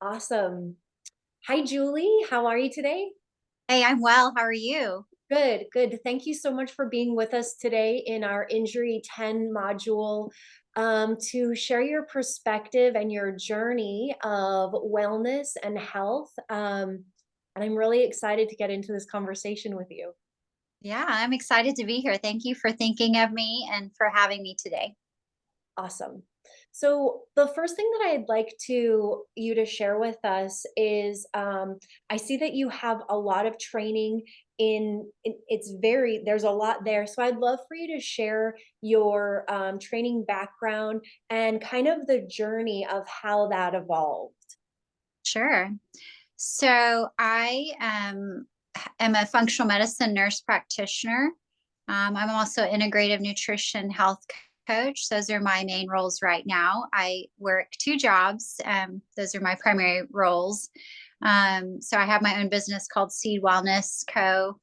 Awesome. Hi, Julie. How are you today? Hey, I'm well. How are you? Good, good. Thank you so much for being with us today in our Injury 10 module to share your perspective and your journey of wellness and health. And I'm really excited to get into this conversation with you. Yeah, I'm excited to be here. Thank you for thinking of me and for having me today. Awesome. So the first thing that I'd like you to share with us is I see that you have a lot of training it's very there's a lot there. So I'd love for you to share your training background and kind of the journey of how that evolved. Sure. So am a functional medicine nurse practitioner. I'm also integrative nutrition health coach. Those are my main roles right now. I work two jobs. Those are my primary roles. So I have my own business called Seed Wellness Co.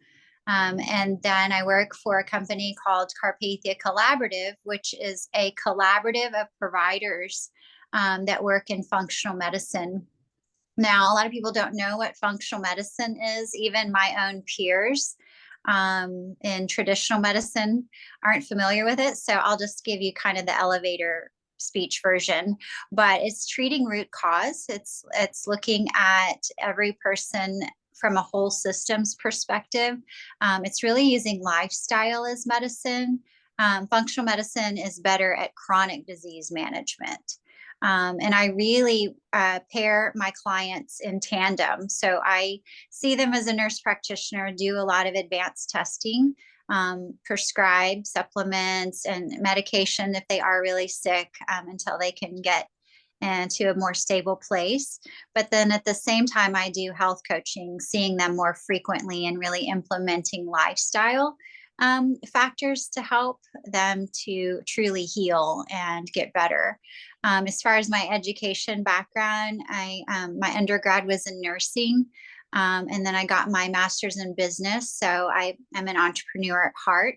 And then I work for a company called Carpathia Collaborative, which is a collaborative of providers that work in functional medicine. Now, a lot of people don't know what functional medicine is. Even my own peers in traditional medicine aren't familiar with it. So I'll just give you kind of the elevator speech version, but it's treating root cause. It's looking at every person from a whole systems perspective. It's really using lifestyle as medicine. Functional medicine is better at chronic disease management. And I really pair my clients in tandem. So I see them as a nurse practitioner, do a lot of advanced testing, prescribe supplements and medication if they are really sick until they can get into a more stable place. But then at the same time, I do health coaching, seeing them more frequently and really implementing lifestyle factors to help them to truly heal and get better. As far as my education background, I my undergrad was in nursing, and then I got my master's in business. So I am an entrepreneur at heart.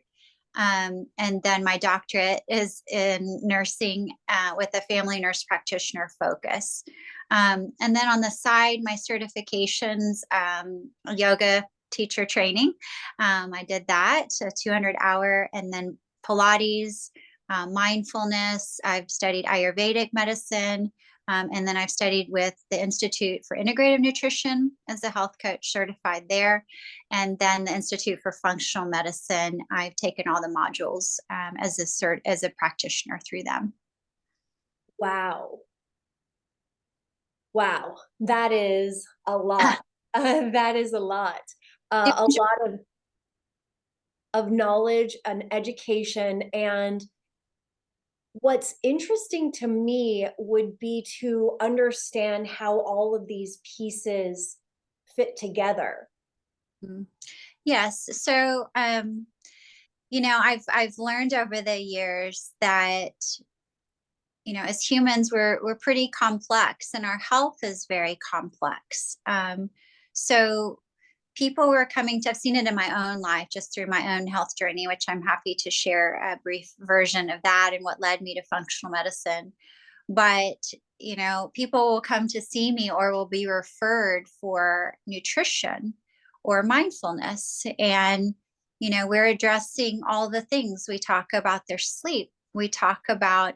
And then my doctorate is in nursing with a family nurse practitioner focus. And then on the side, my certifications, yoga teacher training. I did that, a 200-hour, and then Pilates, mindfulness. I've studied Ayurvedic medicine. And then I've studied with the Institute for Integrative Nutrition as a health coach certified there. And then the Institute for Functional Medicine, I've taken all the modules as a practitioner through them. Wow. Wow. That is a lot. That is a lot. A lot of knowledge and education. And what's interesting to me would be to understand how all of these pieces fit together. Mhm. Yes. So, I've learned over the years that as humans, we're pretty complex, and our health is very complex. So people were coming to, I've seen it in my own life just through my own health journey, which I'm happy to share a brief version of that and what led me to functional medicine. But people will come to see me or will be referred for nutrition or mindfulness, and we're addressing all the things. We talk about their sleep, we talk about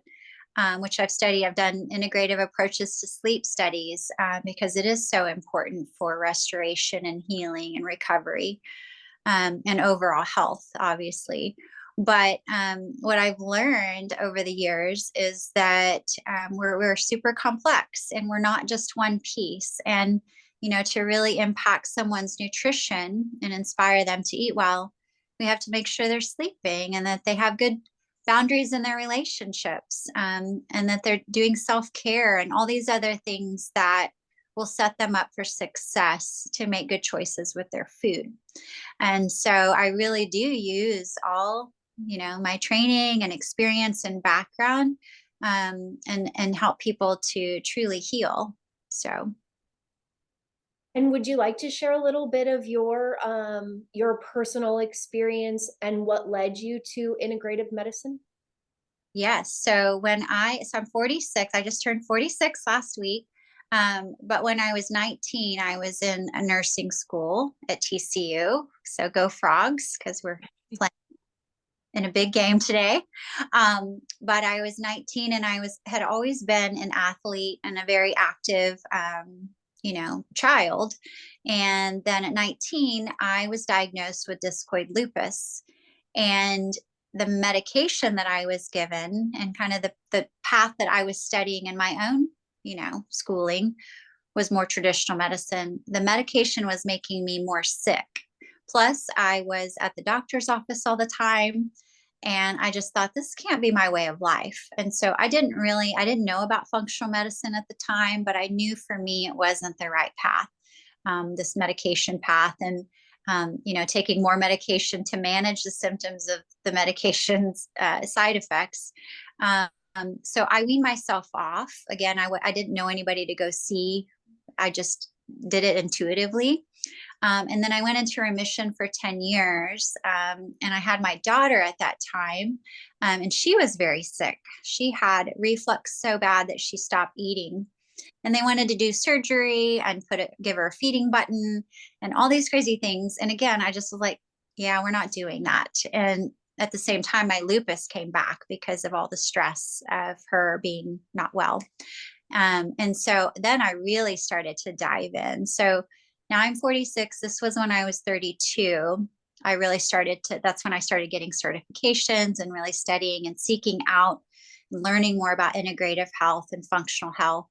which I've studied. I've done integrative approaches to sleep studies because it is so important for restoration and healing and recovery and overall health, obviously. But what I've learned over the years is that we're super complex and we're not just one piece. And, to really impact someone's nutrition and inspire them to eat well, we have to make sure they're sleeping and that they have good boundaries in their relationships, and that they're doing self care and all these other things that will set them up for success to make good choices with their food. And so I really do use all, my training and experience and background, and help people to truly heal. So And would you like to share a little bit of your personal experience and what led you to integrative medicine? yes. So I'm 46. I just turned 46 last week. But when I was 19, I was in a nursing school at TCU. So go Frogs, because we're playing in a big game today. But I was 19 and had always been an athlete and a very active, child. And then at 19, I was diagnosed with discoid lupus. And the medication that I was given and kind of the path that I was studying in my own, schooling was more traditional medicine. The medication was making me more sick. Plus, I was at the doctor's office all the time. And I just thought, this can't be my way of life. And so I didn't know about functional medicine at the time, but I knew for me it wasn't the right path, this medication path. And taking more medication to manage the symptoms of the medication's side effects. So I weaned myself off. Again, I didn't know anybody to go see. I just did it intuitively. And then I went into remission for 10 years. And I had my daughter at that time, and she was very sick. She had reflux so bad that she stopped eating. And they wanted to do surgery and give her a feeding button and all these crazy things. And again, I just was like, yeah, we're not doing that. And at the same time, my lupus came back because of all the stress of her being not well. And so then I really started to dive in. So now I'm 46. This was when I was 32. That's when I started getting certifications and really studying and seeking out, learning more about integrative health and functional health.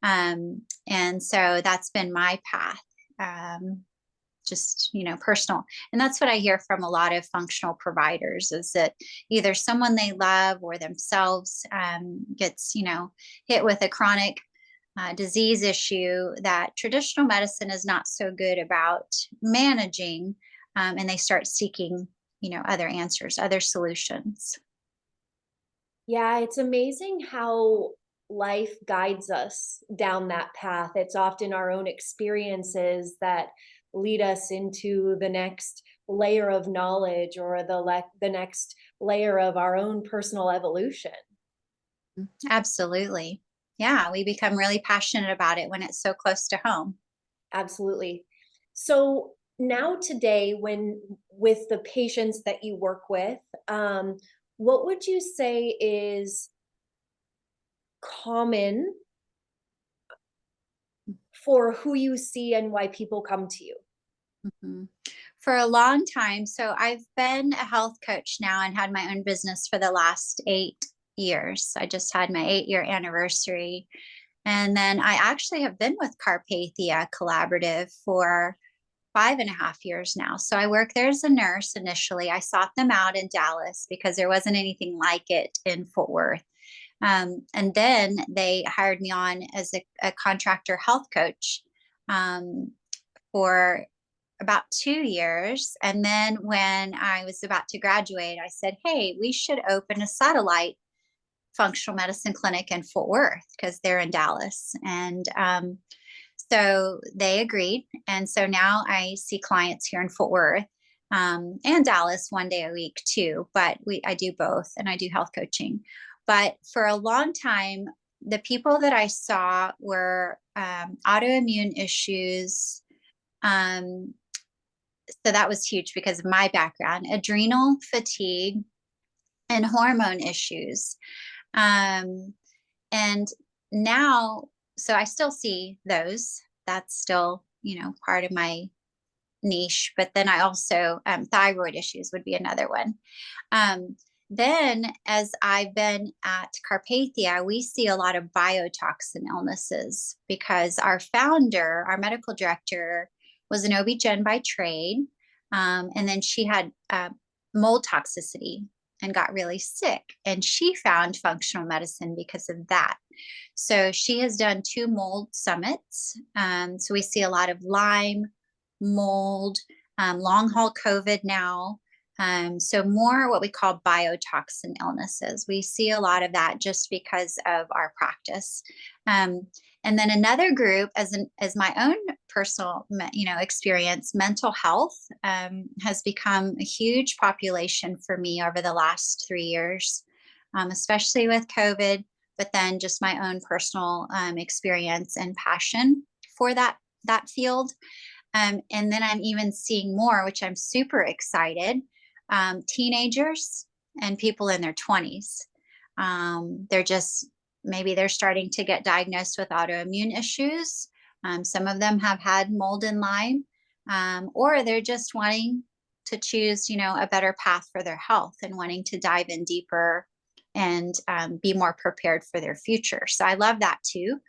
And so that's been my path, just, personal. And that's what I hear from a lot of functional providers, is that either someone they love or themselves gets, hit with a chronic disease issue that traditional medicine is not so good about managing, and they start seeking, other answers, other solutions. Yeah, it's amazing how life guides us down that path. It's often our own experiences that lead us into the next layer of knowledge, or the next layer of our own personal evolution. Absolutely. Yeah, we become really passionate about it when it's so close to home. Absolutely. So now today, when with the patients that you work with, what would you say is common for who you see and why people come to you? Mhm. For a long time, so I've been a health coach now and had my own business for the last 8 years. I just had my 8-year anniversary. And then I actually have been with Carpathia Collaborative for 5.5 years now. So I work there as a nurse initially. I sought them out in Dallas because there wasn't anything like it in Fort Worth. And then they hired me on as a contractor health coach, um, for about 2 years. And then when I was about to graduate, I said, hey, we should open a satellite functional medicine clinic in Fort Worth because they're in Dallas. And so they agreed. And so now I see clients here in Fort Worth, and Dallas 1 day a week too. But I do both, and I do health coaching. But for a long time, the people that I saw were autoimmune issues. So that was huge because of my background, adrenal fatigue and hormone issues. And now, so I still see those. That's still, part of my niche. But then I also, thyroid issues would be another one. Then, as I've been at Carpathia, we see a lot of biotoxin illnesses because our founder, our medical director, was an OB-GYN by trade. And then she had mold toxicity and got really sick. And she found functional medicine because of that. So she has done 2 mold summits. So we see a lot of Lyme, mold, long haul COVID now. So more what we call biotoxin illnesses. We see a lot of that just because of our practice. And then another group, as my own personal, experience, mental health has become a huge population for me over the last 3 years, especially with COVID. but then just my own personal experience and passion for that field. And then I'm even seeing more, which I'm super excited. Teenagers and people in their 20s. They're just, maybe they're starting to get diagnosed with autoimmune issues. Some of them have had mold and Lyme, or they're just wanting to choose, a better path for their health and wanting to dive in deeper and be more prepared for their future. So I love that too.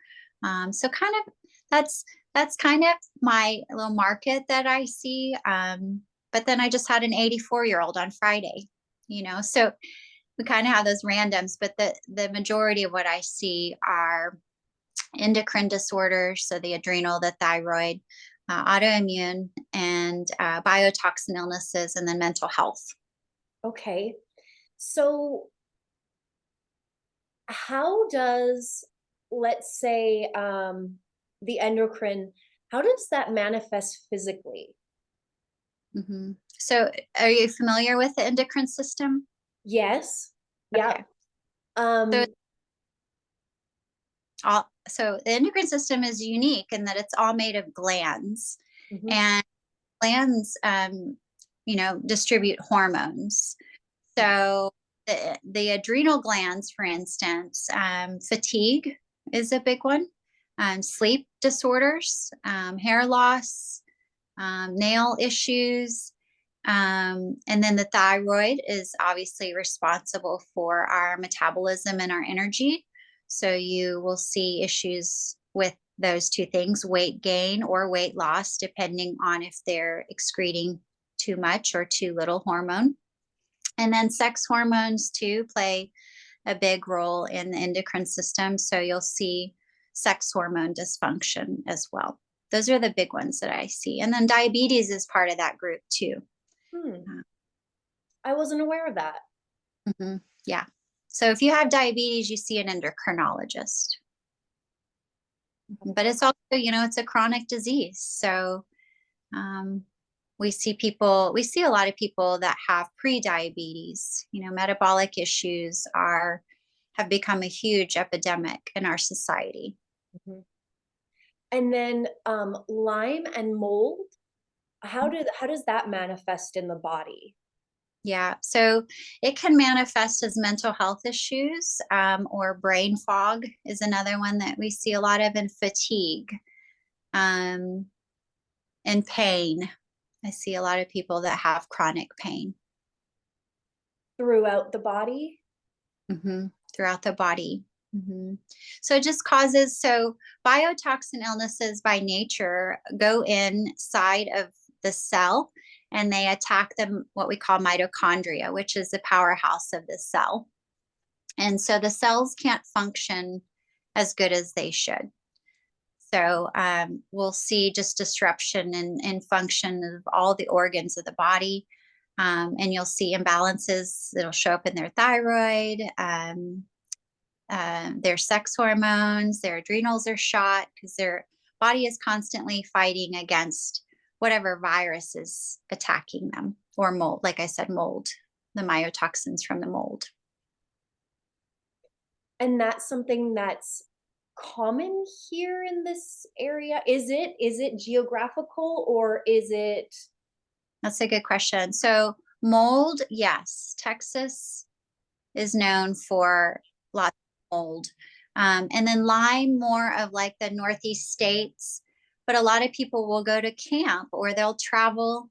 So kind of that's kind of my little market that I see. But then I just had an 84-year-old on Friday, so we kind of have those randoms, but the majority of what I see are endocrine disorders, so the adrenal, the thyroid, autoimmune, and biotoxin illnesses, and then mental health. Okay. So how does, let's say, the endocrine, how does that manifest physically? So are you familiar with the endocrine system? Yes. Yeah. Okay. Um, So the endocrine system is unique in that it's all made of glands, mhm. and glands, distribute hormones. So the adrenal glands, for instance, fatigue is a big one, sleep disorders, hair loss, nail issues. And then the thyroid is obviously responsible for our metabolism and our energy. So you will see issues with those two things, weight gain or weight loss, depending on if they're excreting too much or too little hormone. And then sex hormones too play a big role in the endocrine system. So you'll see sex hormone dysfunction as well. Those are the big ones that I see. And then diabetes is part of that group too. Hmm. I wasn't aware of that. Yeah. So if you have diabetes, you see an endocrinologist. But it's also, it's a chronic disease. So um, we see a lot of people that have pre-diabetes. Metabolic issues have become a huge epidemic in our society. Mhm. And then Lyme and mold, how does that manifest in the body? Yeah, so it can manifest as mental health issues, or brain fog is another one that we see a lot of, and fatigue, um, and pain. I see a lot of people that have chronic pain. Throughout the body? Throughout the body. So it just causes, so biotoxin illnesses by nature go inside of the cell, and they attack them, what we call mitochondria, which is the powerhouse of the cell. And so the cells can't function as good as they should. So we'll see just disruption in function of all the organs of the body. And you'll see imbalances that'll show up in their thyroid, their sex hormones, their adrenals are shot because their body is constantly fighting against whatever virus is attacking them, or mold, like I said, mold, the myotoxins from the mold. And that's something that's common here in this area? Is it geographical, or is it? That's a good question. So mold, yes, Texas is known for lots of mold. And then Lyme, more of like the Northeast states. But a lot of people will go to camp, or they'll travel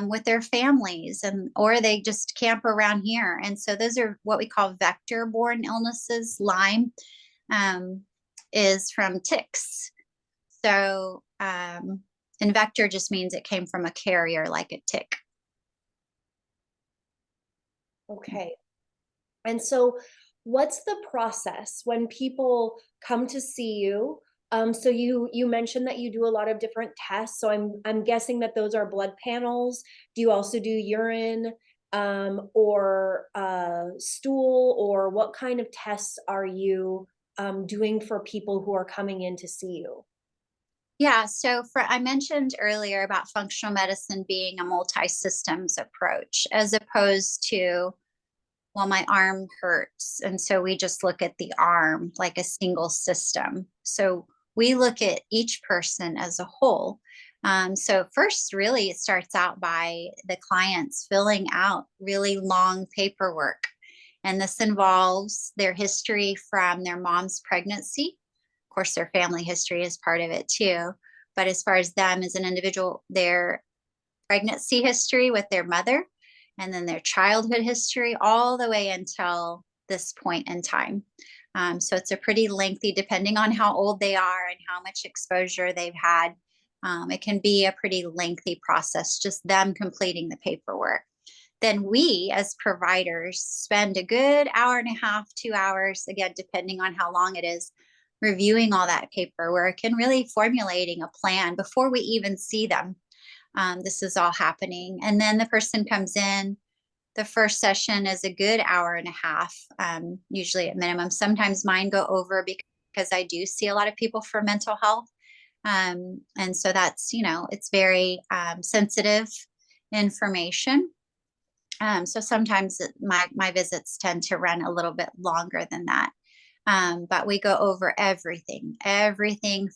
with their families, or they just camp around here. And so those are what we call vector-borne illnesses. Lyme is from ticks. So, and vector just means it came from a carrier, like a tick. Okay. And so what's the process when people come to see you? So you mentioned that you do a lot of different tests. So I'm guessing that those are blood panels. Do you also do urine, or stool, or what kind of tests are you doing for people who are coming in to see you? Yeah, so I mentioned earlier about functional medicine being a multi-systems approach as opposed to well, my arm hurts. And so we just look at the arm like a single system. So we look at each person as a whole. So first, really, it starts out by the clients filling out really long paperwork. And this involves their history from their mom's pregnancy. Of course, their family history is part of it too. But as far as them as an individual, their pregnancy history with their mother, and then their childhood history, all the way until this point in time. So it's a pretty lengthy, depending on how old they are and how much exposure they've had. It can be a pretty lengthy process, just them completing the paperwork. Then we, as providers, spend a good hour and a half, 2 hours, again, depending on how long it is, reviewing all that paperwork and really formulating a plan before we even see them. This is all happening. And then the person comes in. The first session is a good hour and a half, usually at minimum. Sometimes mine go over because I do see a lot of people for mental health. And so that's, it's very sensitive information. So sometimes my visits tend to run a little bit longer than that. But we go over everything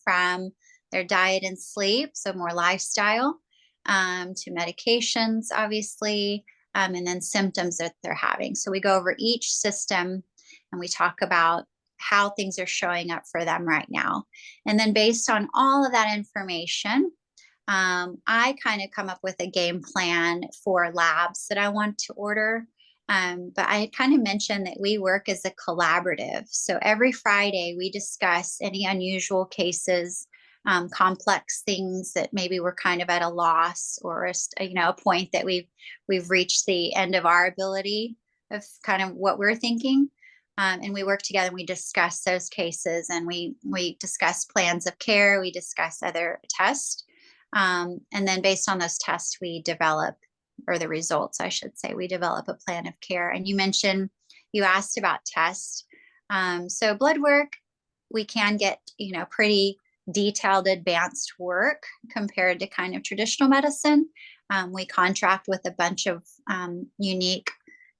from their diet and sleep, so more lifestyle, to medications, obviously, and then symptoms that they're having. So we go over each system and we talk about how things are showing up for them right now. And then based on all of that information, I kind of come up with a game plan for labs that I want to order. But I kind of mentioned that we work as a collaborative. So every Friday we discuss any unusual cases, complex things that maybe we're kind of at a loss, or a point that we've reached the end of our ability of kind of what we're thinking. And we work together and we discuss those cases, and we discuss plans of care. We discuss other tests. And then based on those tests, we develop, or the results, I should say, we develop a plan of care. And you asked about tests. So blood work, we can get, pretty detailed advanced work compared to kind of traditional medicine. We contract with a bunch of unique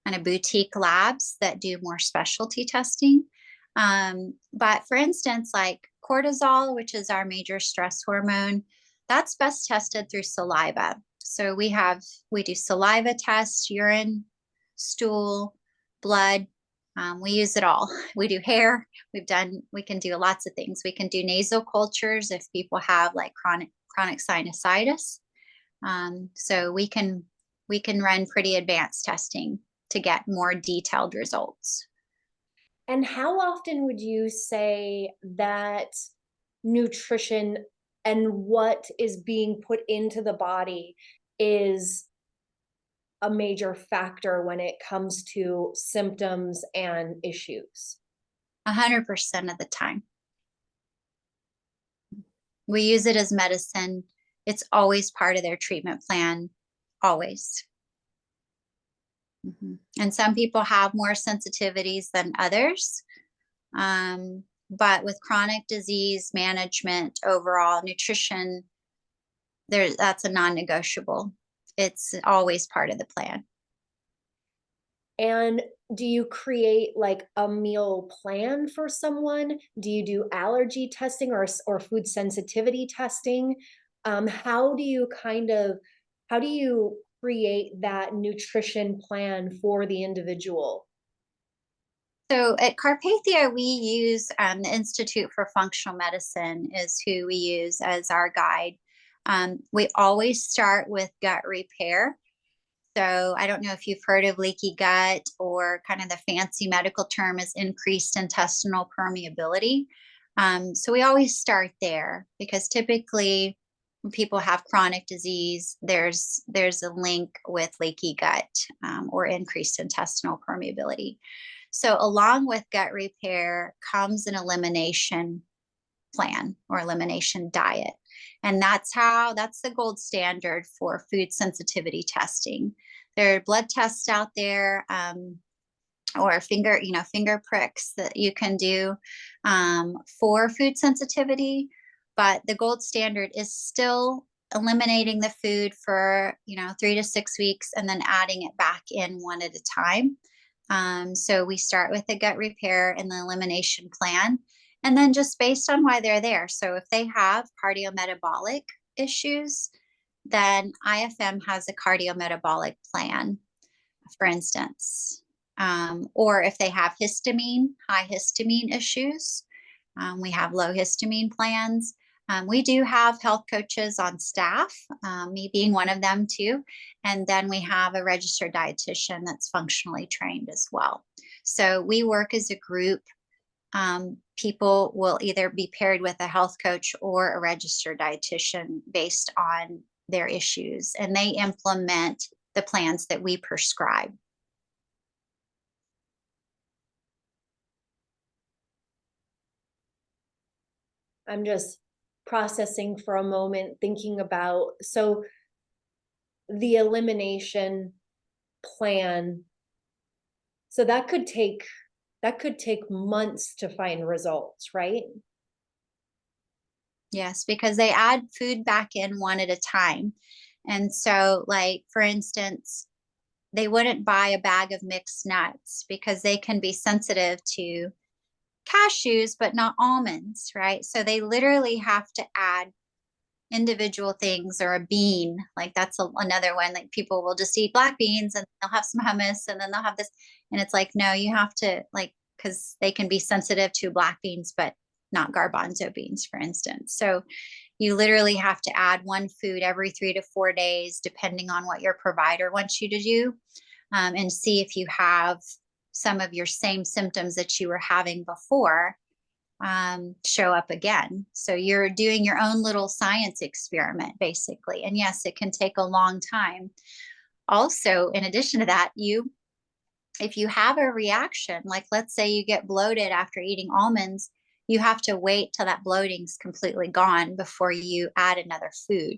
kind of boutique labs that do more specialty testing. But for instance, like cortisol, which is our major stress hormone, that's best tested through saliva. So we do saliva tests, urine, stool, blood. We use it all. We do hair. We can do lots of things. We can do nasal cultures if people have like chronic sinusitis. So we can run pretty advanced testing to get more detailed results. And how often would you say that nutrition and what is being put into the body is a major factor when it comes to symptoms and issues? 100% of the time. We use it as medicine. It's always part of their treatment plan, always. And some people have more sensitivities than others. But with chronic disease management, overall nutrition, that's a non-negotiable. It's always part of the plan. And do you create like a meal plan for someone? Do you do allergy testing or food sensitivity testing? How do you create that nutrition plan for the individual? So at Carpathia, we use the Institute for Functional Medicine is who we use as our guide. We always start with gut repair. So I don't know if you've heard of leaky gut, or kind of the fancy medical term is increased intestinal permeability. So we always start there because typically when people have chronic disease, there's a link with leaky gut or increased intestinal permeability. So along with gut repair comes an elimination plan or elimination diet. And that's the gold standard for food sensitivity testing. There are blood tests out there, or finger pricks that you can do for food sensitivity. But the gold standard is still eliminating the food for 3 to 6 weeks and then adding it back in one at a time. So we start with a gut repair and the elimination plan, and then just based on why they're there. So if they have cardiometabolic issues, then IFM has a cardiometabolic plan, for instance. Or if they have high histamine issues, we have low histamine plans. We do have health coaches on staff, me being one of them too. And then we have a registered dietitian that's functionally trained as well. So we work as a group. People will either be paired with a health coach or a registered dietitian based on their issues, and they implement the plans that we prescribe. I'm just processing for a moment, thinking about, so the elimination plan, so that could take months to find results, right? Yes, because they add food back in one at a time. And so, like, for instance, they wouldn't buy a bag of mixed nuts because they can be sensitive to cashews, but not almonds, right? So they literally have to add individual things, or a bean. Like that's another one. Like people will just eat black beans and they'll have some hummus and then they'll have this. And it's like, no, you have to, like, because they can be sensitive to black beans, but not garbanzo beans, for instance. So you literally have to add one food every 3 to 4 days, depending on what your provider wants you to do, and see if you have some of your same symptoms that you were having before show up again. So you're doing your own little science experiment, basically. And yes, it can take a long time. Also, in addition to that, if you have a reaction, like let's say you get bloated after eating almonds, you have to wait till that bloating's completely gone before you add another food.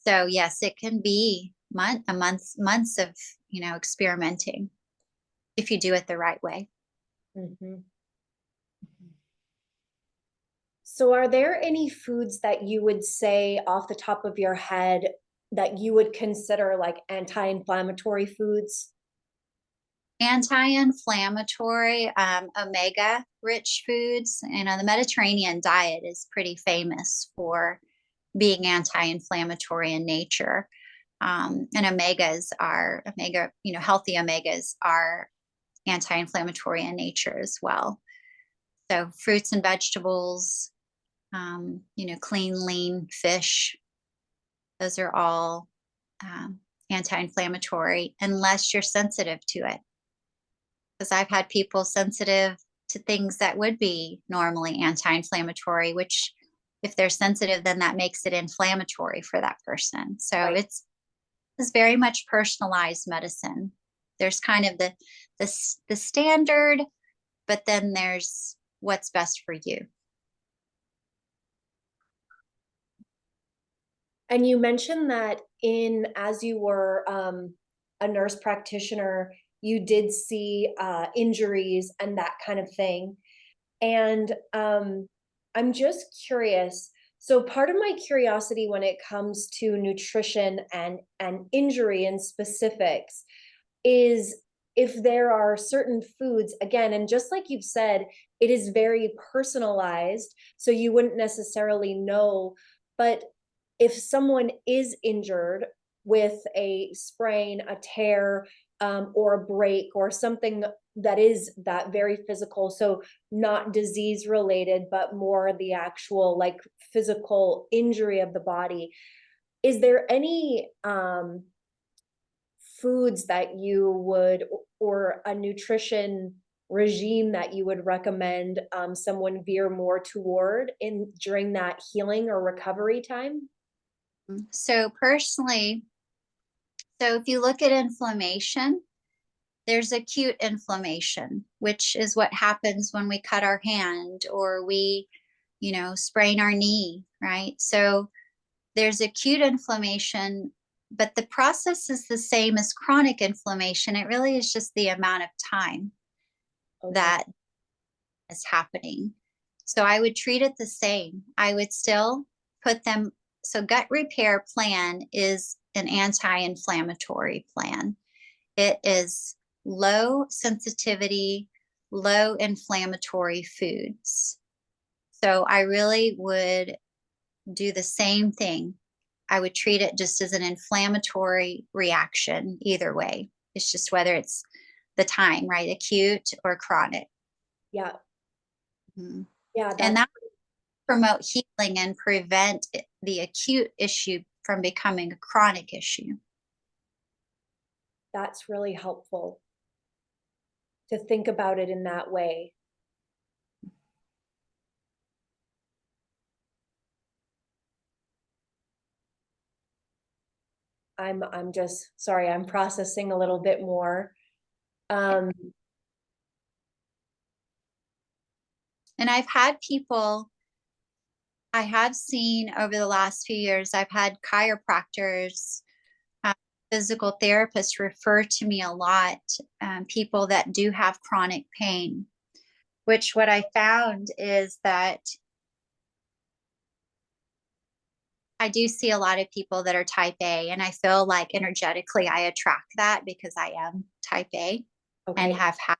So yes, it can be months of, experimenting if you do it the right way. Mm-hmm. So are there any foods that you would say off the top of your head that you would consider like anti-inflammatory foods? Anti-inflammatory, omega-rich foods. The Mediterranean diet is pretty famous for being anti-inflammatory in nature. And healthy omegas are anti-inflammatory in nature as well. So fruits and vegetables, clean, lean fish, those are all anti-inflammatory unless you're sensitive to it. Because I've had people sensitive to things that would be normally anti-inflammatory, which if they're sensitive, then that makes it inflammatory for that person. So Right. it's very much personalized medicine. There's kind of the standard, but then there's what's best for you. And you mentioned that as you were a nurse practitioner, you did see injuries and that kind of thing. And I'm just curious. So part of my curiosity when it comes to nutrition and injury and specifics is if there are certain foods, again, and just like you've said, it is very personalized, so you wouldn't necessarily know. But if someone is injured with a sprain, a tear, or a break, or something that is that very physical, so not disease related, but more the actual like physical injury of the body, is there any foods that you would, or a nutrition regime that you would recommend someone veer more toward in during that healing or recovery time? So personally, if you look at inflammation, there's acute inflammation, which is what happens when we cut our hand or we, sprain our knee, right? So there's acute inflammation, but the process is the same as chronic inflammation. It really is just the amount of time that is happening. So I would treat it the same. I would still put them. So gut repair plan is an anti-inflammatory plan. It is low sensitivity, low inflammatory foods. So I really would do the same thing. I would treat it just as an inflammatory reaction either way. It's just whether it's the time, right? Acute or chronic. Yeah. Mhm. Yeah. And That's, that promote healing and prevent the acute issue from becoming a chronic issue. that's really helpful to think about it in that way. I'm just sorry, I'm processing a little bit more. Um, And I've had people, I have seen over the last few years, I've had chiropractors, uh, physical therapists refer to me a lot, people that do have chronic pain, which what I found is that I do see a lot of people that are type A, and I feel like energetically I attract that because I am type A and okay. have had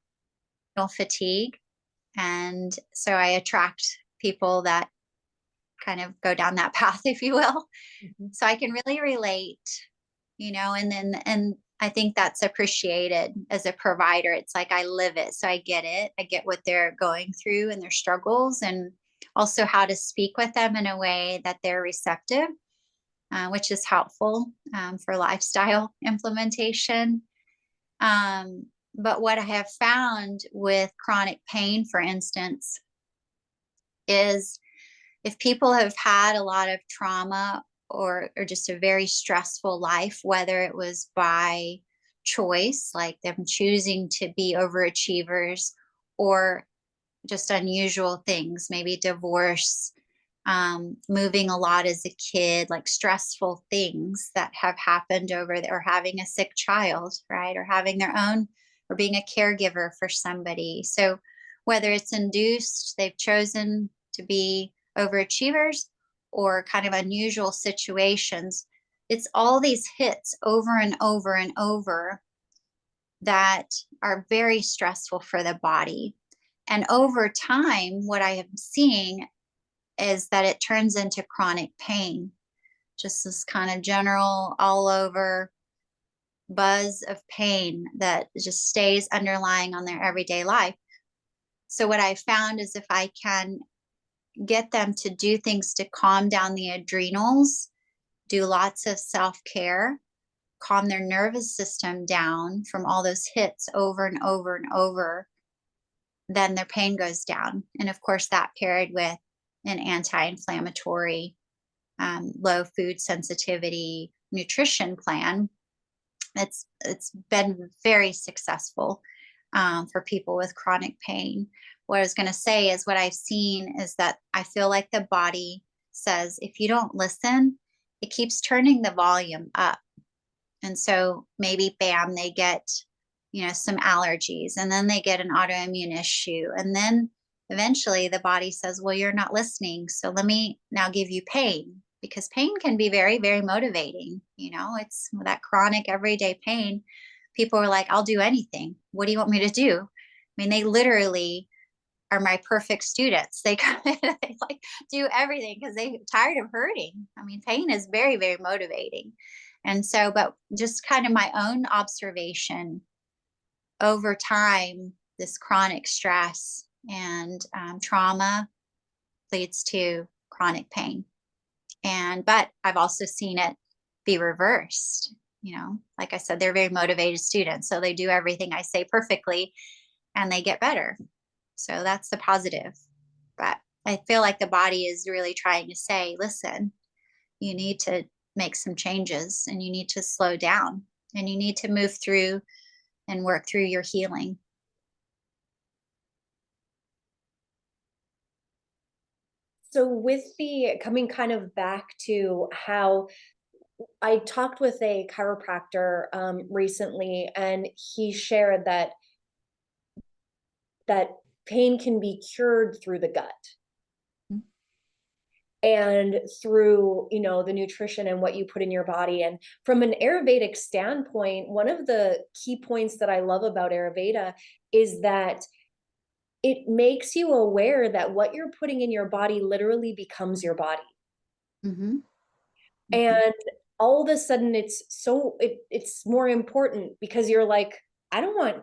fatigue. And so I attract people that kind of go down that path, if you will. Mhm. So I can really relate, and I think that's appreciated as a provider. It's like I live it. So I get it. I get what they're going through and their struggles, and also how to speak with them in a way that they're receptive, which is helpful for lifestyle implementation. But what I have found with chronic pain, for instance, is if people have had a lot of trauma or just a very stressful life, whether it was by choice, like them choosing to be overachievers, or just unusual things, maybe divorce, moving a lot as a kid, like stressful things that have happened over there, or having a sick child, right? Or having their own, or being a caregiver for somebody. So whether it's induced, they've chosen to be overachievers, or kind of unusual situations, it's all these hits over and over and over that are very stressful for the body. And over time, what I am seeing is that it turns into chronic pain, just this kind of general, all over buzz of pain that just stays underlying on their everyday life. So, what I found is if I can get them to do things to calm down the adrenals, do lots of self care, calm their nervous system down from all those hits over and over and over, then their pain goes down. And of course, that paired with an anti inflammatory, low food sensitivity nutrition plan, it's been very successful for people with chronic pain. What I was going to say is what I've seen is that I feel like the body says if you don't listen, it keeps turning the volume up. And so maybe bam, they get, some allergies, and then they get an autoimmune issue. And then eventually the body says, well, you're not listening. So let me now give you pain, because pain can be very, very motivating. It's that chronic everyday pain. People are like, I'll do anything. What do you want me to do? I mean, they literally are my perfect students. They come in, they like do everything because they're tired of hurting. I mean, pain is very, very motivating. And so, but just kind of my own observation over time, this chronic stress and trauma leads to chronic pain. But I've also seen it be reversed. Like I said, they're very motivated students. So they do everything I say perfectly and they get better. So that's the positive. But I feel like the body is really trying to say, listen, you need to make some changes, and you need to slow down, and you need to move through and work through your healing. So with the coming kind of back to how I talked with a chiropractor recently, and he shared that pain can be cured through the gut. and through, the nutrition and what you put in your body. And from an Ayurvedic standpoint, one of the key points that I love about Ayurveda is that it makes you aware that what you're putting in your body literally becomes your body. Mm-hmm. Mm-hmm. And all of a sudden it's more important because you're like, I don't want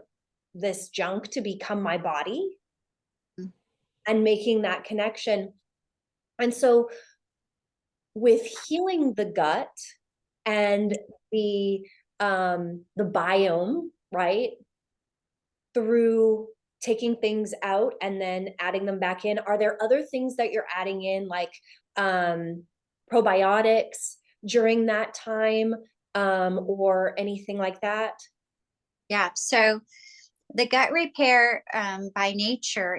this junk to become my body, and making that connection. And so with healing the gut and the biome, right? Through taking things out and then adding them back in, are there other things that you're adding in, like probiotics during that time, or anything like that? Yeah. So the gut repair by nature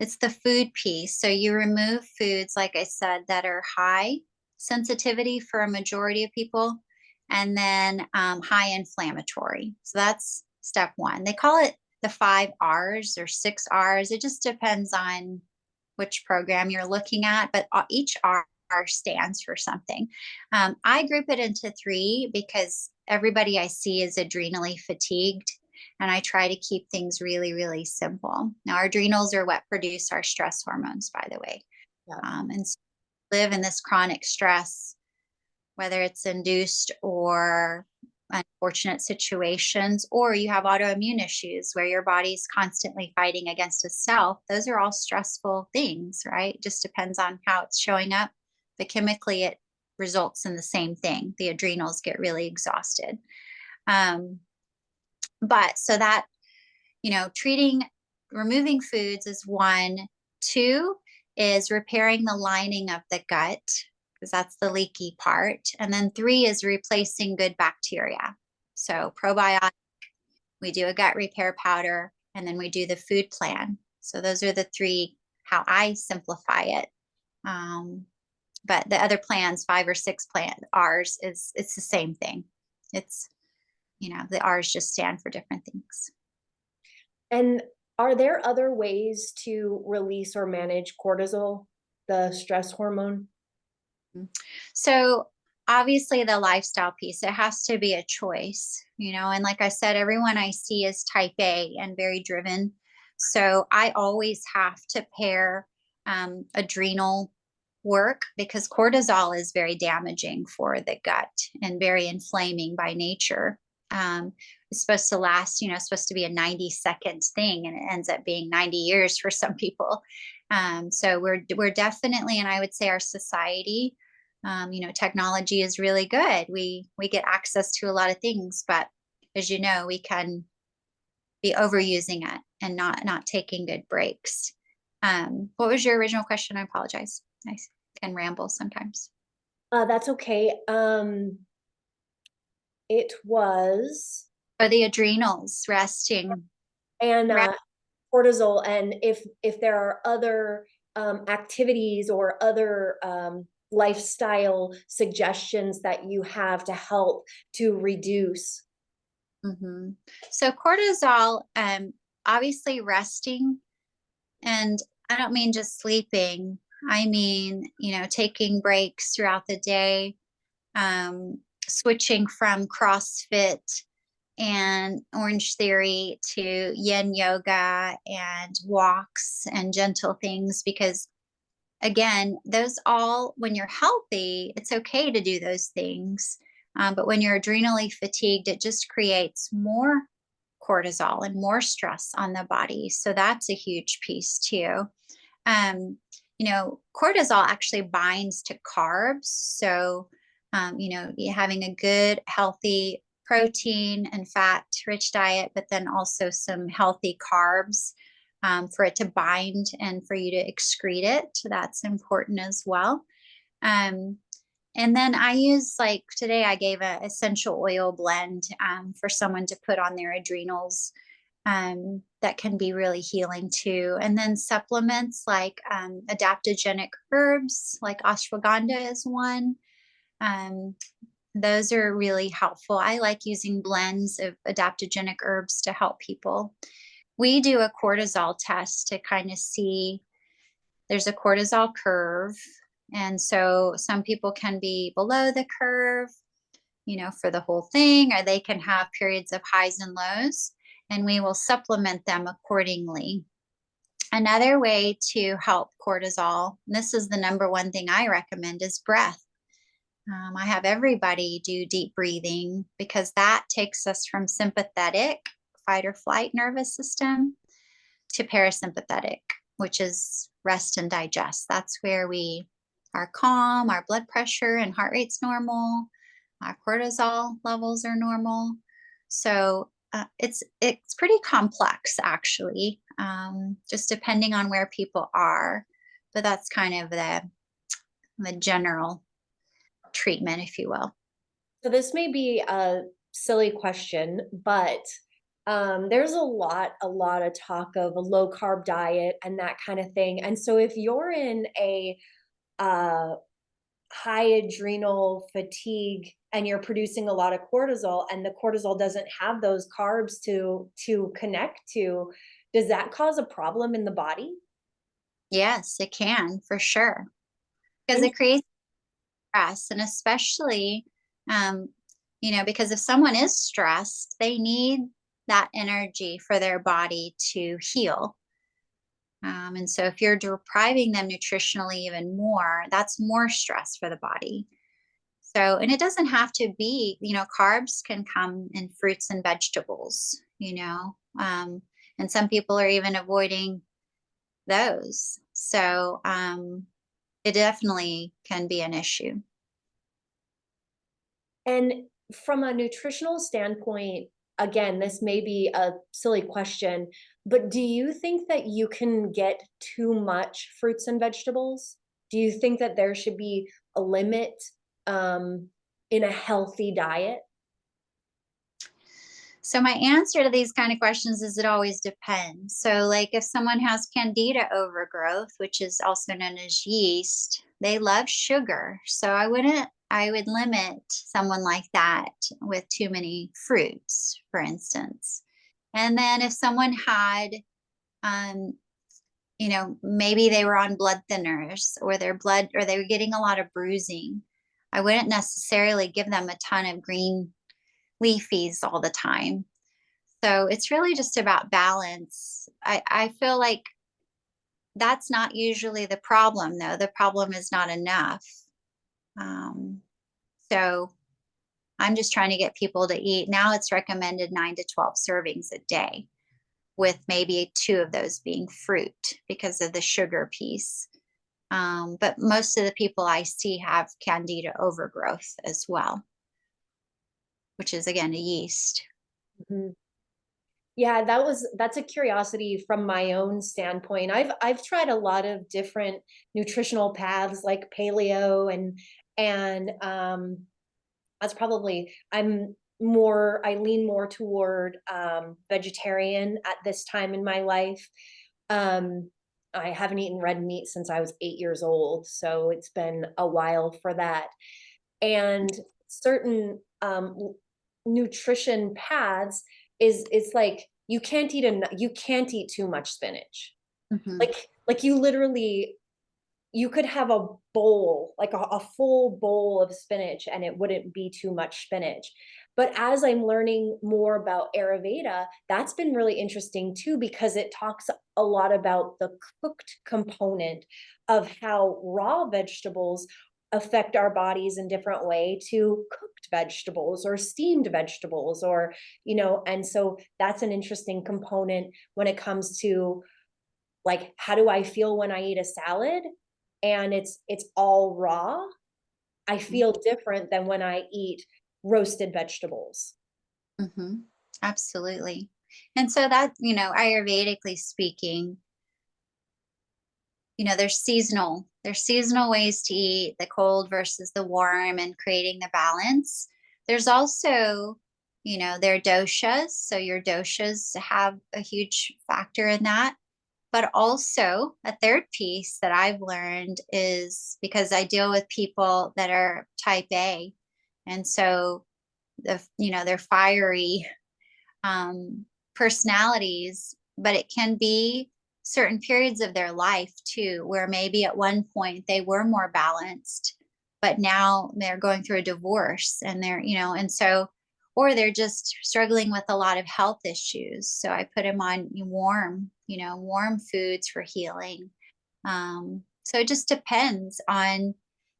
it's the food piece. So you remove foods, like I said, that are high sensitivity for a majority of people, and then high inflammatory. So that's step one. They call it the 5 R's or 6 R's. It just depends on which program you're looking at, but each R stands for something. I group it into three because everybody I see is adrenally fatigued, and I try to keep things really, really simple. Now, our adrenals are what produce our stress hormones, by the way. Yeah. And so live in this chronic stress, whether it's induced or unfortunate situations, or you have autoimmune issues where your body's constantly fighting against itself. Those are all stressful things, right? Just depends on how it's showing up. But chemically, it results in the same thing. The adrenals get really exhausted. Um, but so that, removing foods is one. Two is repairing the lining of the gut, because that's the leaky part. And then three is replacing good bacteria. So probiotic, we do a gut repair powder, and then we do the food plan. So those are the three, how I simplify it. But the other plans, 5 or 6 R's, it's the same thing. It's, the R's just stand for different things. And are there other ways to release or manage cortisol, the stress hormone? So obviously the lifestyle piece, it has to be a choice, and like I said, everyone I see is type A and very driven. So I always have to pair adrenal work, because cortisol is very damaging for the gut and very inflaming by nature. It's supposed to last, supposed to be a 90-second thing, and it ends up being 90 years for some people. So we're definitely, and I would say our society, technology is really good. We get access to a lot of things, but as you know, we can be overusing it and not taking good breaks. What was your original question? I apologize. I can ramble sometimes. That's okay. It was, Or the adrenals resting. and Re- cortisol, and if there are other activities or other lifestyle suggestions that you have to help to reduce. Mhm. So cortisol, obviously resting, and I don't mean just sleeping. I mean, taking breaks throughout the day, switching from CrossFit and Orange Theory to Yin Yoga and walks and gentle things, because again, those all, when you're healthy, it's okay to do those things. But when you're adrenally fatigued, it just creates more cortisol and more stress on the body. So that's a huge piece too. Cortisol actually binds to carbs. So, having a good, healthy protein and fat rich diet, but then also some healthy carbs, for it to bind and for you to excrete it. That's important as well. Um, and then I use, like today, I gave a essential oil blend for someone to put on their adrenals. That can be really healing too. And then supplements like adaptogenic herbs, like ashwagandha is one. Um, those are really helpful. I like using blends of adaptogenic herbs to help people. We do a cortisol test to kind of see, there's a cortisol curve. And so some people can be below the curve, for the whole thing, or they can have periods of highs and lows, and we will supplement them accordingly. Another way to help cortisol, and this is the number one thing I recommend, is breath. I have everybody do deep breathing because that takes us from sympathetic, fight or flight nervous system, to parasympathetic, which is rest and digest. That's where we are calm, our blood pressure and heart rate's normal, our cortisol levels are normal. So it's pretty complex, actually, just depending on where people are. But that's kind of the general treatment, if you will. So this may be a silly question, but there's a lot of talk of a low carb diet and that kind of thing. And so if you're in a uh, high adrenal fatigue and you're producing a lot of cortisol, and the cortisol doesn't have those carbs to connect to, does that cause a problem in the body? Yes, it can for sure, because it creates stress, and especially, um, because if someone is stressed, they need that energy for their body to heal. And so if you're depriving them nutritionally even more, that's more stress for the body. So, and it doesn't have to be, carbs can come in fruits and vegetables, and some people are even avoiding those. So, it definitely can be an issue. And from a nutritional standpoint, again, this may be a silly question, but do you think that you can get too much fruits and vegetables? Do you think that there should be a limit um, in a healthy diet? So my answer to these kind of questions is it always depends. So like if someone has candida overgrowth, which is also known as yeast, they love sugar. So I would limit someone like that with too many fruits, for instance. And then if someone had um maybe they were on blood thinners, or they were getting a lot of bruising, I wouldn't necessarily give them a ton of green leafies all the time. So it's really just about balance. I feel like that's not usually the problem, though. The problem is not enough. Um, so I'm just trying to get people to eat. Now it's recommended 9 to 12 servings a day, with maybe two of those being fruit because of the sugar piece. But most of the people I see have candida overgrowth as well, which is again a yeast. Mhm. Yeah, that's a curiosity from my own standpoint. I've tried a lot of different nutritional paths like paleo and that's probably I lean more toward vegetarian at this time in my life. Um I haven't eaten red meat since I was 8 years old, so it's been a while for that. And certain nutrition paths is it's like you can't eat too much spinach. Hmm. Like you literally you could have a bowl, like a full bowl of spinach, and it wouldn't be too much spinach. But as I'm learning more about Ayurveda, that's been really interesting too, because it talks a lot about the cooked component of how raw vegetables affect our bodies in different way to cooked vegetables or steamed vegetables, or and so that's an interesting component when it comes to like, how do I feel when I eat a salad and it's all raw? I feel different than when I eat roasted vegetables. Hmm. Absolutely. And so that, Ayurvedically speaking, there's seasonal ways to eat, the cold versus the warm, and creating the balance. There's also, their doshas. So your doshas have a huge factor in that. But also, a third piece that I've learned is because I deal with people that are type A. And so they're fiery, um, personalities, but it can be certain periods of their life too, where maybe at one point they were more balanced, but now they're going through a divorce and they're, and so, or they're just struggling with a lot of health issues. So I put them on warm, warm foods for healing. So it just depends on,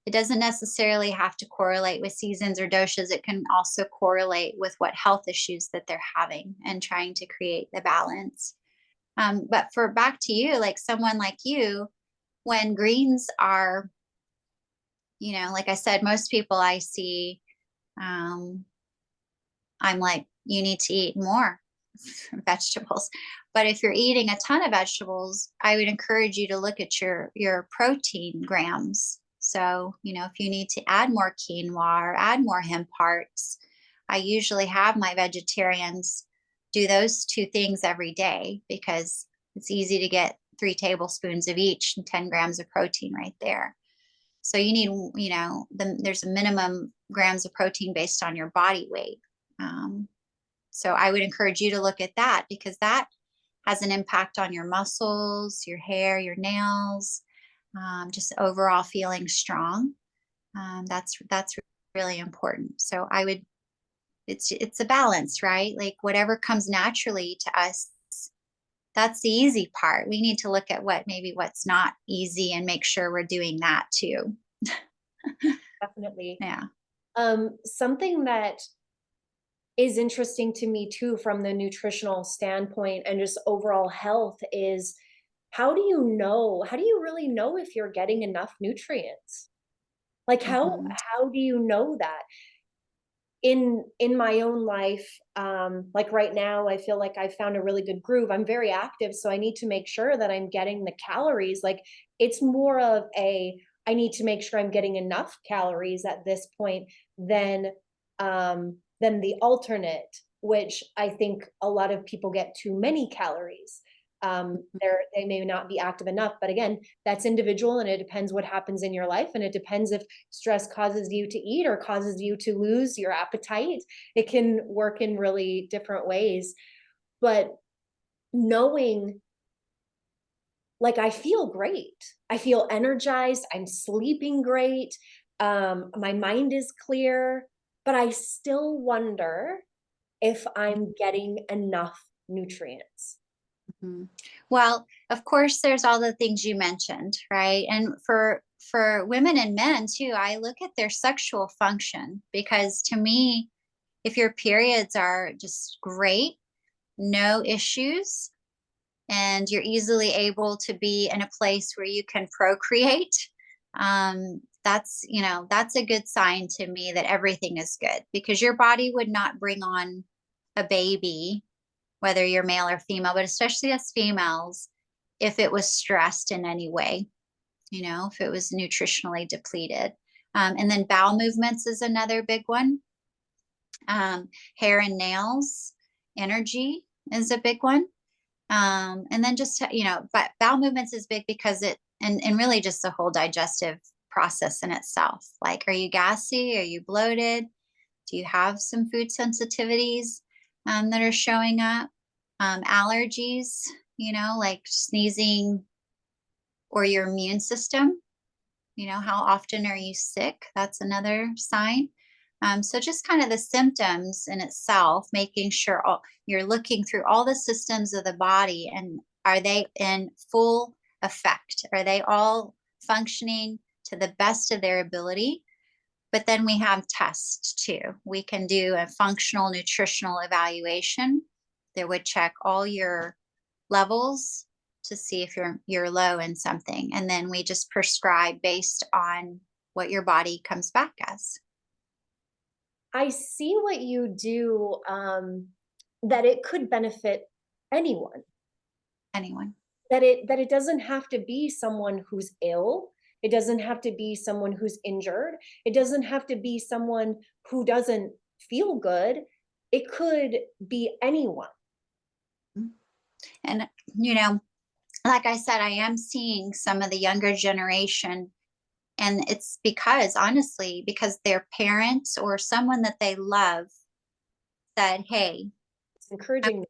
it doesn't necessarily have to correlate with seasons or doshas. It can also correlate with what health issues that they're having and trying to create the balance. But for back to you, like someone like you, when greens are, like I said, most people I see, um, I'm like, you need to eat more vegetables. But if you're eating a ton of vegetables, I would encourage you to look at your protein grams. So, if you need to add more quinoa or add more hemp hearts, I usually have my vegetarians do those two things every day because it's easy to get 3 tablespoons of each and 10 grams of protein right there. So you need, there's a minimum grams of protein based on your body weight. So I would encourage you to look at that because that has an impact on your muscles, your hair, your nails, just overall feeling strong. That's really important. So I would, it's a balance, right? Like whatever comes naturally to us, that's the easy part. We need to look at what's not easy and make sure we're doing that too. Definitely. Yeah. Something that is interesting to me too from the nutritional standpoint and just overall health is how do you really know if you're getting enough nutrients? Like Mhm. how do you know that? In my own life, like right now, I feel like I found a really good groove. I'm very active, so I need to make sure that I'm getting the calories. Like it's more of I need to make sure I'm getting enough calories at this point than the alternate, which I think a lot of people get too many calories. They may not be active enough, but again, that's individual and it depends what happens in your life, and it depends if stress causes you to eat or causes you to lose your appetite. It can work in really different ways. But knowing, like, I feel great. I feel energized. I'm sleeping great. My mind is clear, but I still wonder if I'm getting enough nutrients. Mhm. Well, of course, there's all the things you mentioned, right? And for women and men too, I look at their sexual function because to me, if your periods are just great, no issues, and you're easily able to be in a place where you can procreate, that's a good sign to me that everything is good because your body would not bring on a baby whether you're male or female, but especially as females, if it was stressed in any way, if it was nutritionally depleted. And then bowel movements is another big one. Hair and nails, energy is a big one. And then just, but bowel movements is big because and really just the whole digestive process in itself. Like, are you gassy? Are you bloated? Do you have some food sensitivities that are showing up? Allergies, like sneezing or your immune system. How often are you sick? That's another sign. So just kind of the symptoms in itself, making sure you're looking through all the systems of the body and are they in full effect? Are they all functioning to the best of their ability? But then we have tests too. We can do a functional nutritional evaluation that would check all your levels to see if you're low in something. And then we just prescribe based on what your body comes back as. I see what you do, that it could benefit anyone. Anyone. That it doesn't have to be someone who's ill. It doesn't have to be someone who's injured. It doesn't have to be someone who doesn't feel good. It could be anyone. And, like I said, I am seeing some of the younger generation. And it's because, honestly, because their parents or someone that they love said, hey, It's encouraging.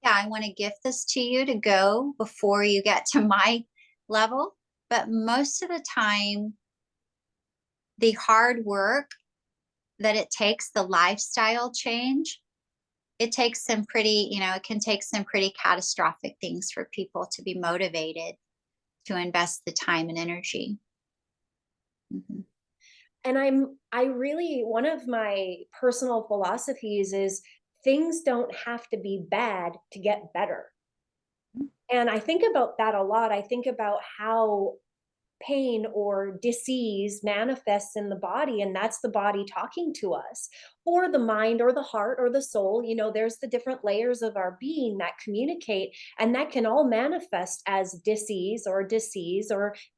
Yeah, I want to gift this to you to go before you get to my level. But most of the time, the hard work that it takes, the lifestyle change, it takes some pretty, it can take some pretty catastrophic things for people to be motivated to invest the time and energy. Mhm. And I really, one of my personal philosophies is things don't have to be bad to get better. And I think about that a lot. I think about how pain or disease manifests in the body, and that's the body talking to us, or the mind or the heart or the soul. There's the different layers of our being that communicate, and that can all manifest as disease or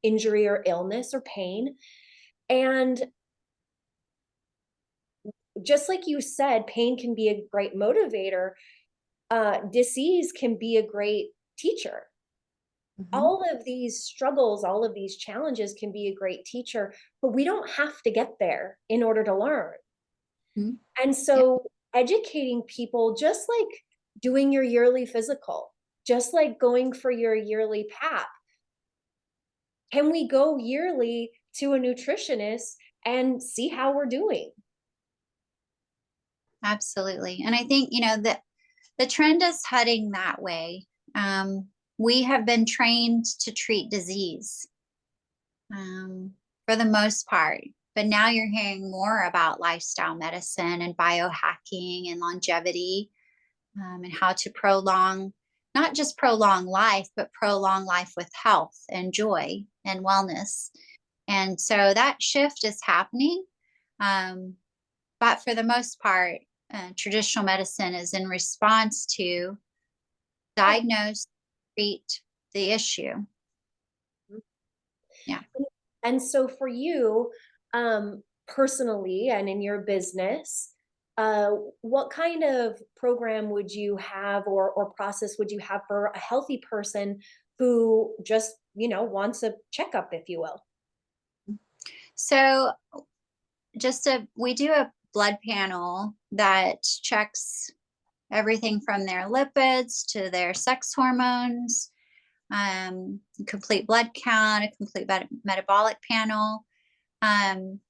injury or illness or pain. And just like you said, pain can be a great motivator. Disease can be a great teacher. Mhm. All of these struggles, all of these challenges can be a great teacher, but we don't have to get there in order to learn. Mhm. And Yeah, so educating people, just like doing your yearly physical, just like going for your yearly PAP, can we go yearly to a nutritionist and see how we're doing? absolutely. And I think, that the trend is heading that way. Um, we have been trained to treat disease, for the most part. But now you're hearing more about lifestyle medicine and biohacking and longevity, and how to prolong, not just prolong life, but prolong life with health and joy and wellness. And so that shift is happening. Um, but for the most part, traditional medicine is in response to Yeah. diagnose, treat the issue. Yeah. And so for you, personally and in your business, uh, what kind of program would you have or process would you have for a healthy person who just, wants a checkup, if you will? So we do a blood panel that checks everything from their lipids to their sex hormones, complete blood count, a complete metabolic panel. Um,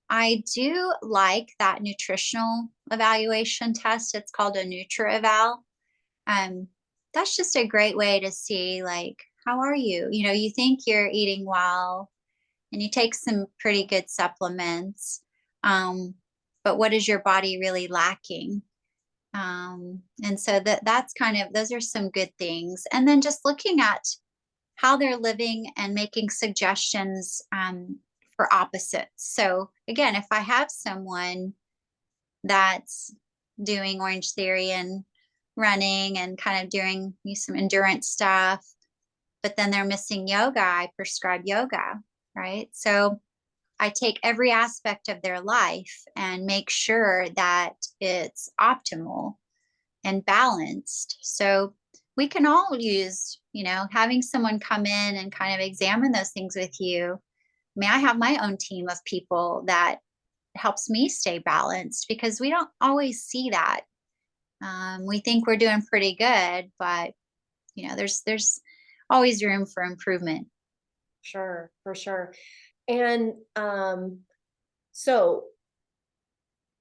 I do like that nutritional evaluation test. It's called a NutriEval. Um, that's just a great way to see, like, how are you? You think you're eating well and you take some pretty good supplements. Um, but what is your body really lacking? And so that's kind of, those are some good things. And then just looking at how they're living and making suggestions, for opposites. So again, if I have someone that's doing Orange Theory and running and kind of doing some endurance stuff, but then they're missing yoga, I prescribe yoga, right? So I take every aspect of their life and make sure that it's optimal and balanced. So we can all use, having someone come in and kind of examine those things with you. I mean, I have my own team of people that helps me stay balanced because we don't always see that. We think we're doing pretty good, but there's always room for improvement. Sure, for sure. And so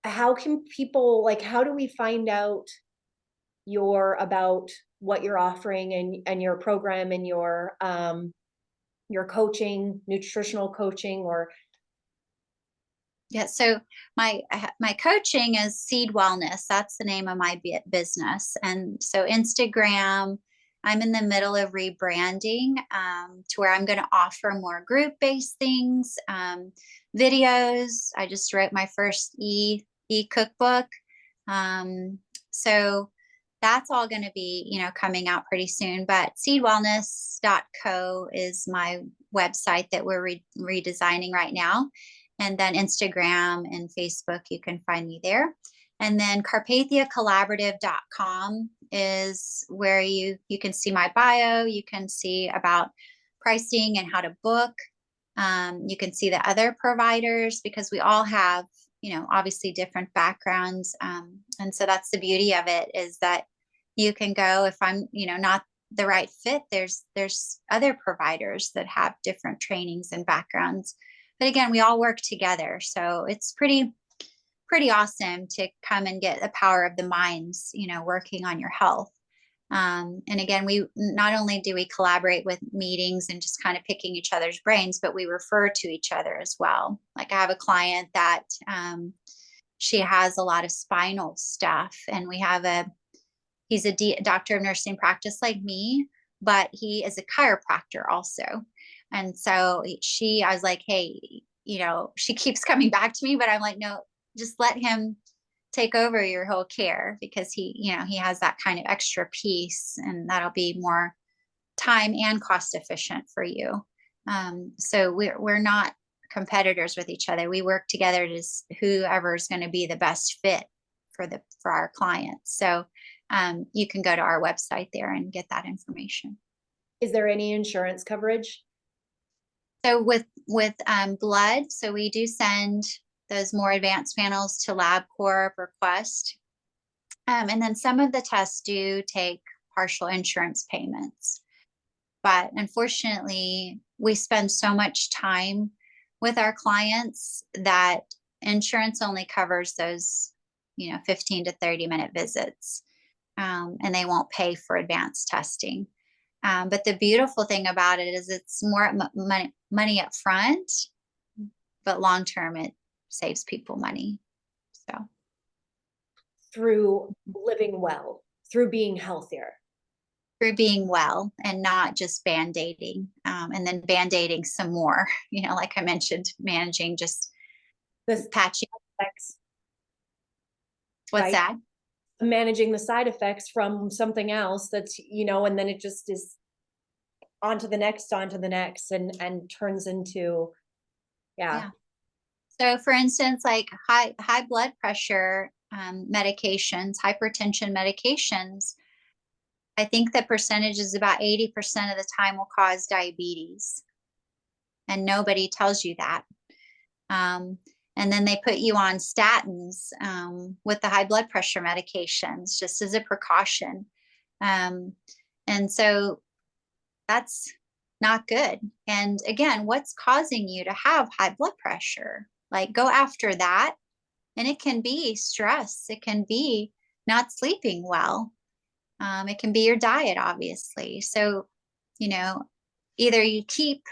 how can people, like, how do we find out about what you're offering and your program and your coaching, nutritional coaching, or Yeah. So my coaching is Seed Wellness. That's the name of my business. And so Instagram, I'm in the middle of rebranding, to where I'm going to offer more group based things, videos. I just wrote my first e cookbook. So that's all going to be, coming out pretty soon. But seedwellness.co is my website that we're redesigning right now. And then Instagram and Facebook, you can find me there. And then carpathiacollaborative.com is where you can see my bio. You can see about pricing and how to book. You can see the other providers because we all have, obviously different backgrounds. And so that's the beauty of it, is that you can go if I'm, not the right fit, there's other providers that have different trainings and backgrounds. But again, we all work together. So it's pretty awesome to come and get the power of the minds, working on your health. And again, we not only do we collaborate with meetings and just kind of picking each other's brains, but we refer to each other as well. Like I have a client that she has a lot of spinal stuff, and he's a doctor of nursing practice like me, but he is a chiropractor also. And so I was like, hey, she keeps coming back to me, but I'm like, no, just let him take over your whole care, because he has that kind of extra piece, and that'll be more time and cost efficient for you. So we're not competitors with each other. We work together to whoever is going to be the best fit for our clients. So you can go to our website there and get that information. Is there any insurance coverage? So with blood, so we do send those more advanced panels to LabCorp or Quest. And then some of the tests do take partial insurance payments. But unfortunately, we spend so much time with our clients that insurance only covers those, 15 to 30-minute visits. And they won't pay for advanced testing. But the beautiful thing about it is it's more money up front, but long term, it saves people money. So Through living well, through being healthier. Through being well and not just band-aiding, and then band-aiding some more, like I mentioned, managing just The patching. effects, What's right? that? Managing the side effects from something else that's, and then it just is onto the next, and turns into, yeah. So for instance, like high blood pressure medications, hypertension medications, I think the percentage is about 80% of the time will cause diabetes. And nobody tells you that. And then they put you on statins with the high blood pressure medications just as a precaution. And so that's not good. And again, what's causing you to have high blood pressure? Like go after that. And it can be stress. It can be not sleeping well. It can be your diet, obviously. So, either you keep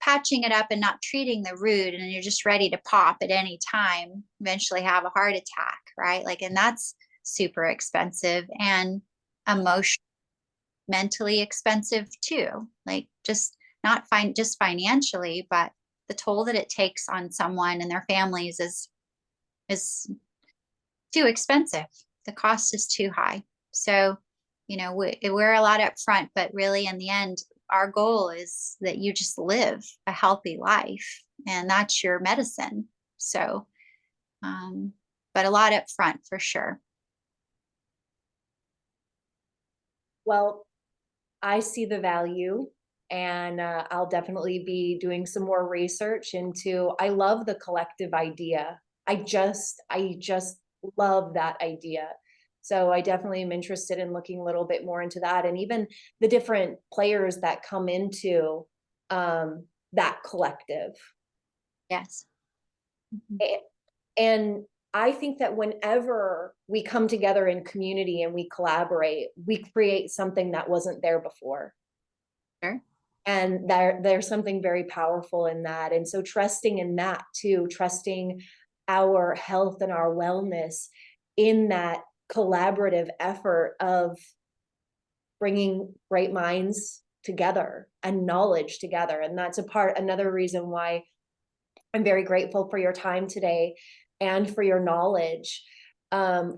patching it up and not treating the root, and you're just ready to pop at any time, eventually have a heart attack, right? Like, and that's super expensive and mentally expensive too. Like just just financially, but the toll that it takes on someone and their families is too expensive. The cost is too high. So, we're a lot up front, but really in the end, our goal is that you just live a healthy life, and that's your medicine. So, but a lot up front for sure. Well, I see the value, and I'll definitely be doing some more research into, I love the collective idea. I just love that idea. So I definitely am interested in looking a little bit more into that, and even the different players that come into that collective. Yes. And I think that whenever we come together in community and we collaborate, we create something that wasn't there before. Sure. And there's something very powerful in that. And so trusting in that too, trusting our health and our wellness in that collaborative effort of bringing great minds together and knowledge together. And that's another reason why I'm very grateful for your time today and for your knowledge.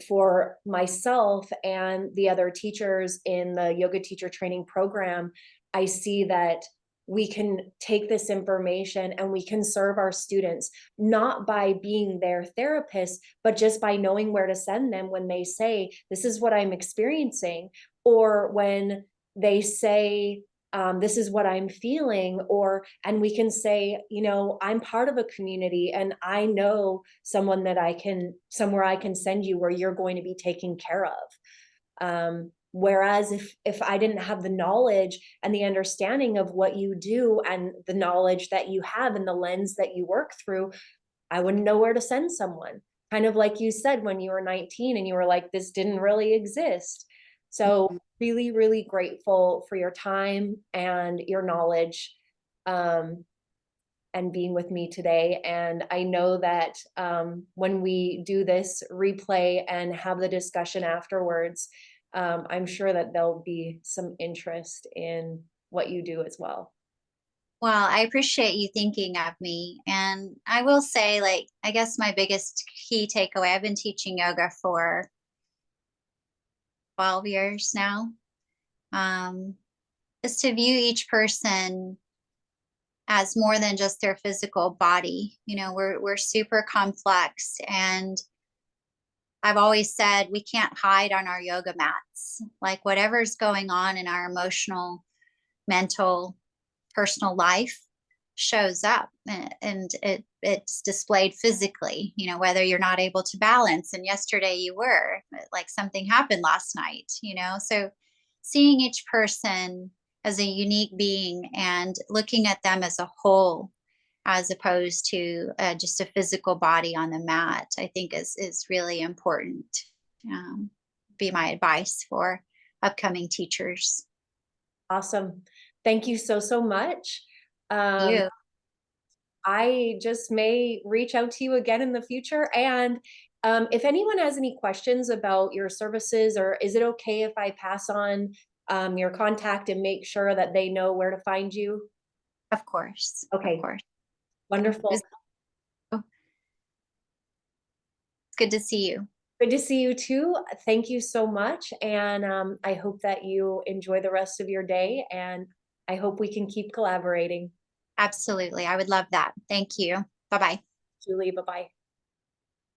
For myself and the other teachers in the yoga teacher training program, I see that we can take this information and we can serve our students, not by being their therapist, but just by knowing where to send them when they say, this is what I'm experiencing, or when they say, this is what I'm feeling, and we can say, I'm part of a community and I know somewhere I can send you where you're going to be taken care of. Whereas if I didn't have the knowledge and the understanding of what you do and the knowledge that you have and the lens that you work through, I wouldn't know where to send someone. Kind of like you said when you were 19 and you were like, this didn't really exist. So really, really grateful for your time and your knowledge, and being with me today. And I know that when we do this replay and have the discussion afterwards, I'm sure that there'll be some interest in what you do as well. Well, I appreciate you thinking of me. And I will say, like, I guess my biggest key takeaway, I've been teaching yoga for 12 years now, um, is to view each person as more than just their physical body. You know, we're super complex, and I've always said we can't hide on our yoga mats. Like whatever's going on in our emotional, mental, personal life shows up, and it's displayed physically, you know, whether you're not able to balance and yesterday you were, like something happened last night, you know. So seeing each person as a unique being and looking at them as a whole as opposed to just a physical body on the mat, I think is really important. um, be my advice for upcoming teachers. Awesome. Thank you so, so much. Um, You. I just may reach out to you again in the future. And if anyone has any questions about your services, or is it okay if I pass on your contact and make sure that they know where to find you? Of course, of Okay, course. It wonderful. was, oh, it's good to see you. Good to see you too. Thank you so much. And I hope that you enjoy the rest of your day. And I hope we can keep collaborating. Absolutely. I would love that. Thank you. Bye bye. Julie, bye bye.